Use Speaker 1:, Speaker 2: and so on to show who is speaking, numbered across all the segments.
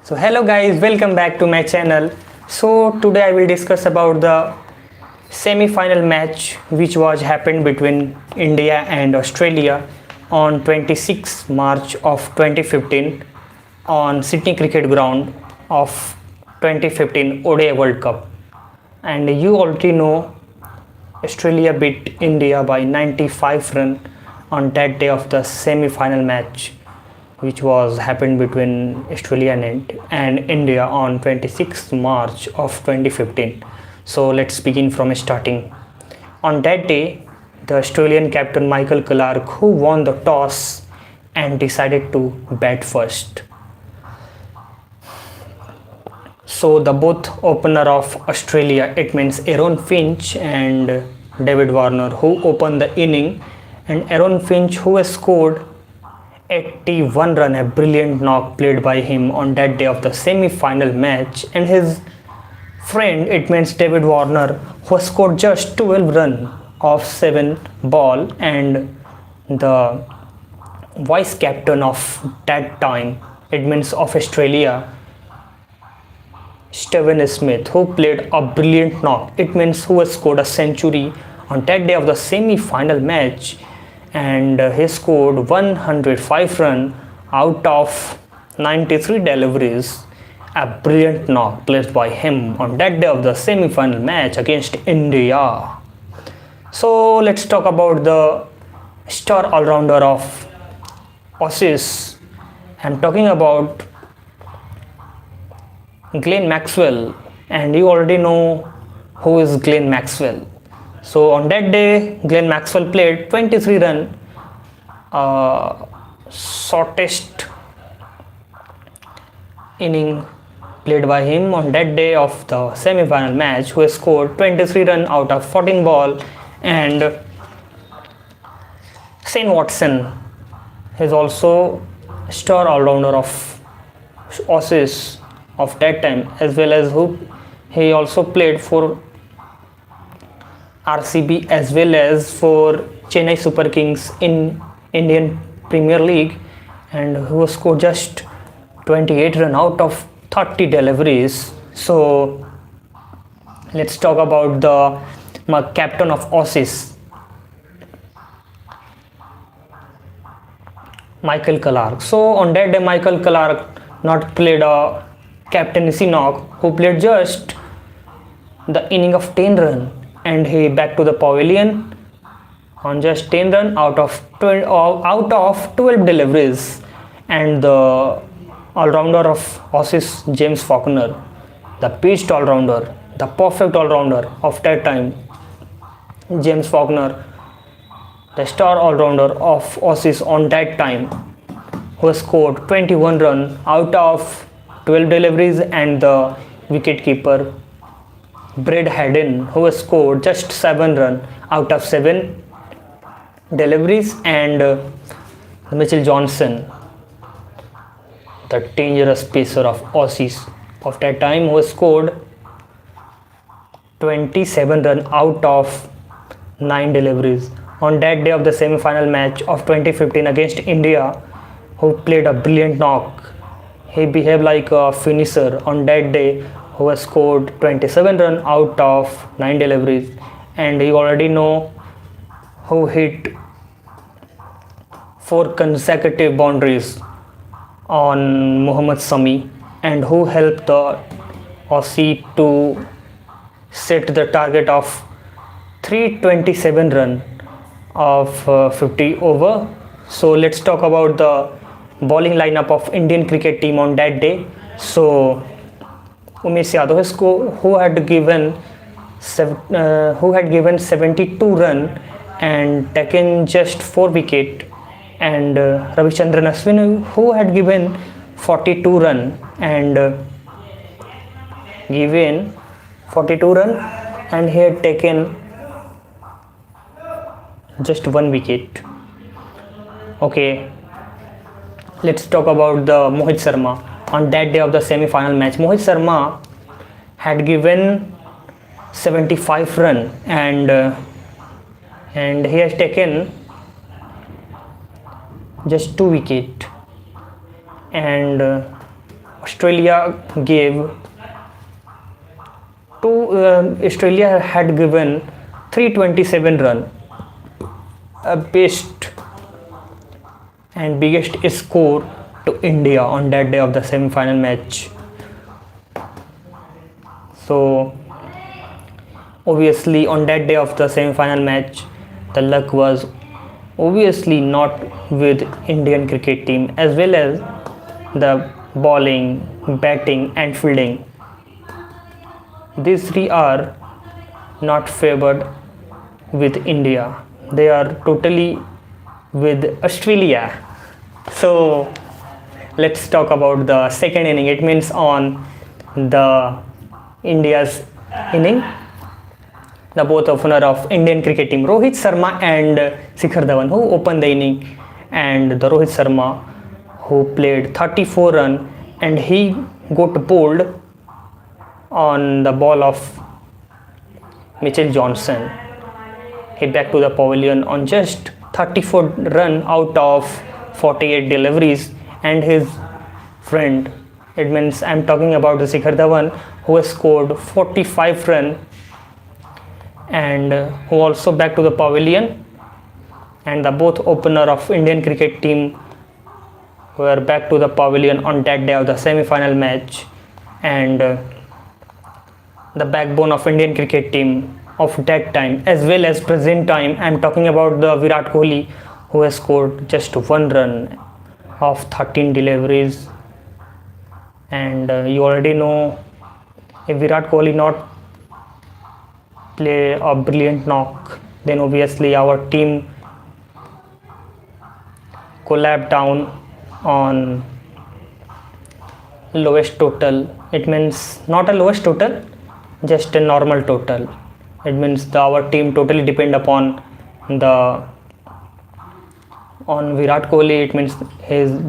Speaker 1: So hello guys, welcome back to my channel. So today I will discuss about the semi-final match which was happened between India and Australia on 26 March of 2015 on Sydney Cricket Ground of 2015 ODI World Cup. And you already know Australia beat India by 95 runs on that day of the semi-final match which was happened between Australia and India on 26 March of 2015. So let's begin from starting. On that day, the Australian captain Michael Clarke, who won the toss and decided to bat first. So the both opener of Australia, it means Aaron Finch and David Warner, who opened the inning, and Aaron Finch, who has scored 81 run, a brilliant knock played by him on that day of the semi-final match, and his friend, it means David Warner, who scored just 12 run of 7 ball, and the vice captain of that time, it means of Australia, Stephen Smith, who played a brilliant knock, it means who has scored a century on that day of the semi-final match, and he scored 105 runs out of 93 deliveries. A brilliant knock played by him on that day of the semi-final match against India. So let's talk about the star all-rounder of Aussies. I'm talking about Glenn Maxwell, and you already know who is Glenn Maxwell. So on that day, Glenn Maxwell played 23 run, shortest inning played by him on that day of the semi-final match, who has scored 23 run out of 14 ball, and Shane Watson is also star all-rounder of Aussies of that time, as well as who he also played for RCB as well as for Chennai Super Kings in Indian Premier League, and who scored just 28 run out of 30 deliveries. So let's talk about the captain of Aussies, Michael Clarke. So on that day, Michael Clarke not played a captaincy knock, who played just the inning of 10 run, and he back to the pavilion on just 10 run out of 12 deliveries. And the all-rounder of Aussies, James Faulkner, the pitched all-rounder, the perfect all-rounder of that time, James Faulkner, the star all-rounder of Aussies on that time, who scored 21 run out of 12 deliveries, and the wicket-keeper Brad Haddin, who scored just 7 run out of 7 deliveries, and Mitchell Johnson, the dangerous pacer of Aussies of that time, who scored 27 run out of 9 deliveries on that day of the semi-final match of 2015 against India, who played a brilliant knock. He behaved like a finisher on that day, who has scored 27 run out of 9 deliveries, and you already know who hit 4 consecutive boundaries on Mohammad Shami, and who helped the Aussie to set the target of 327 run of 50 over. So let's talk about the bowling lineup of Indian cricket team on that day. So Umesh Yadav, who had given 72 run and taken just 4 wicket, and Ravichandran Ashwin, who had given 42 run and given 42 run, and he had taken just 1 wicket. Okay, let's talk about the Mohit Sharma. On that day of the semi-final match, Mohit Sharma had given 75 run, and he has taken just 2 wicket, and Australia gave Australia had given 327 run, a best and biggest score to India on that day of the semi-final match. So obviously on that day of the semi-final match, the luck was obviously not with Indian cricket team, as well as the bowling, batting and fielding. These three are not favored with India. They are totally with Australia. So let's talk about the second inning. It means on the India's inning, the both opener of Indian cricket team, Rohit Sharma and Shikhar Dhawan, who opened the inning, and the Rohit Sharma who played 34 run, and he got bowled on the ball of Mitchell Johnson. He back to the pavilion on just 34 run out of 48 deliveries, and his friend, it means I'm talking about the Shikhar Dhawan, who has scored 45 run and who also back to the pavilion, and the both opener of Indian cricket team were back to the pavilion on that day of the semi-final match, and the backbone of Indian cricket team of that time as well as present time, I'm talking about the Virat Kohli, who has scored just 1 run of 13 deliveries. And you already know, if Virat Kohli not play a brilliant knock, then obviously our team collapsed down on lowest total. It means not a lowest total, just a normal total. It means our team totally depend upon Virat Kohli. It means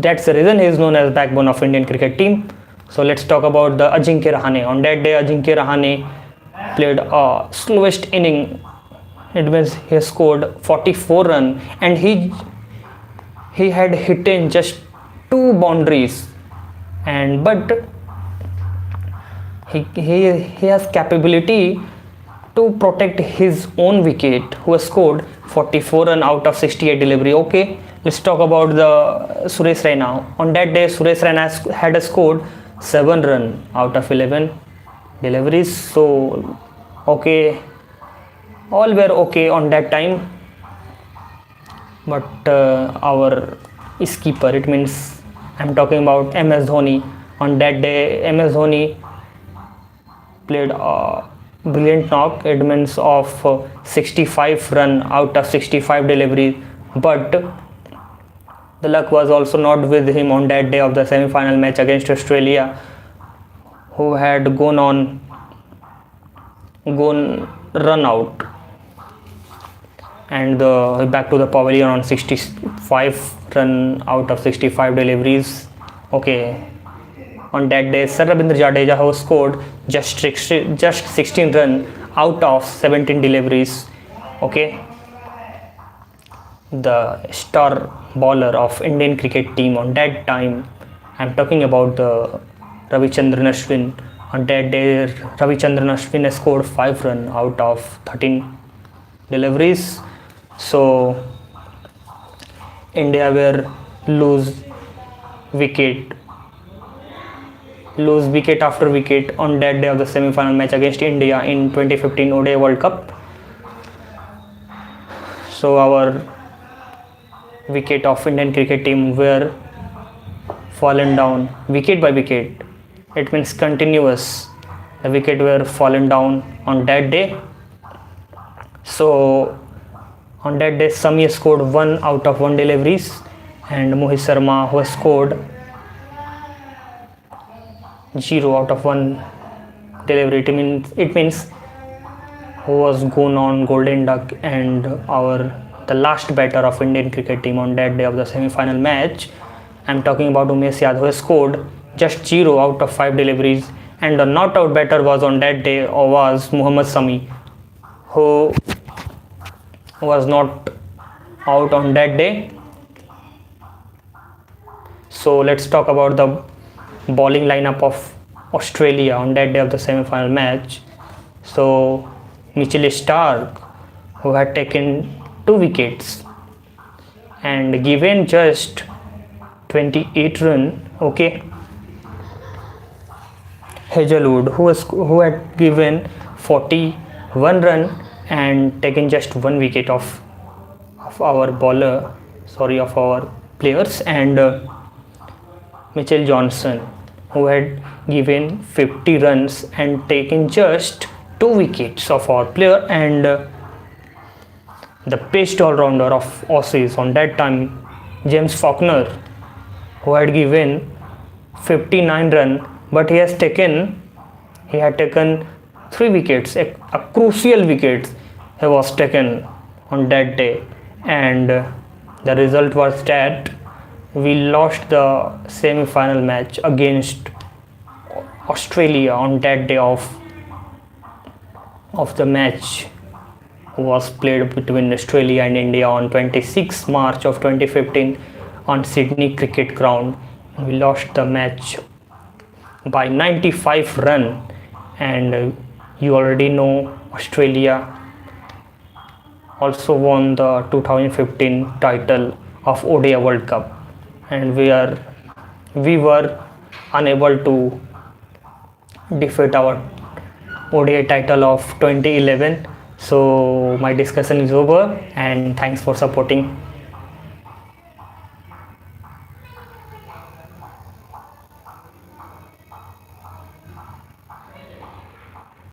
Speaker 1: that's the reason he is known as backbone of Indian cricket team. So let's talk about the Ajinkya Rahane. On that day, Ajinkya Rahane played a slowest inning. It means he scored 44 run, and he had hit in just 2 boundaries, and but he has capability to protect his own wicket, who has scored 44 run out of 68 delivery. Okay, let's talk about the Suresh Raina. On that day, Suresh Raina had scored 7 run out of 11 deliveries. So okay, all were okay on that time, but our skipper, it means I'm talking about MS Dhoni. On that day, MS Dhoni played a brilliant knock, it means of 65 run out of 65 deliveries, but the luck was also not with him on that day of the semi-final match against Australia, who had gone run out, and back to the pavilion on 65 run out of 65 deliveries. Okay, on that day, Sir Ravindra Jadeja, who scored just 16 run out of 17 deliveries. Okay, the star bowler of Indian cricket team on that time, I'm talking about the Ravichandran Ashwin. On that day, Ravichandran Ashwin scored 5 run out of 13 deliveries. So India will lose wicket after wicket on that day of the semi-final match against India in 2015 ODI World Cup. So our wicket of Indian cricket team were fallen down wicket by wicket. It means continuous. The wicket were fallen down on that day. So on that day, Sami scored 1 out of 1 deliveries, and Mohit Sharma, who scored 0 out of 1 delivery. It means who was gone on golden duck, and the last batter of Indian cricket team on that day of the semi-final match, I'm talking about Umesh Yadav, who scored just 0 out of 5 deliveries, and the not out batter was on that day was Mohammad Sami, who was not out on that day. So let's talk about the bowling lineup of Australia on that day of the semi-final match. So Mitchell Starc, who had taken 2 wickets and given just 28 runs. Okay, Hazelwood, who had given 41 runs and taken just 1 wicket of our of our players, and Mitchell Johnson, who had given 50 runs and taken just 2 wickets of our player, and the best all-rounder of Aussies on that time, James Faulkner, who had given 59 runs, but he had taken 3 wickets, a crucial wicket he was taken on that day, and the result was that we lost the semi-final match against Australia on that day of the match was played between Australia and India on 26 March of 2015 on Sydney Cricket Ground. We lost the match by 95 runs, and you already know Australia also won the 2015 title of ODI World Cup, and we were unable to defeat our ODI title of 2011. So my discussion is over, and thanks for supporting.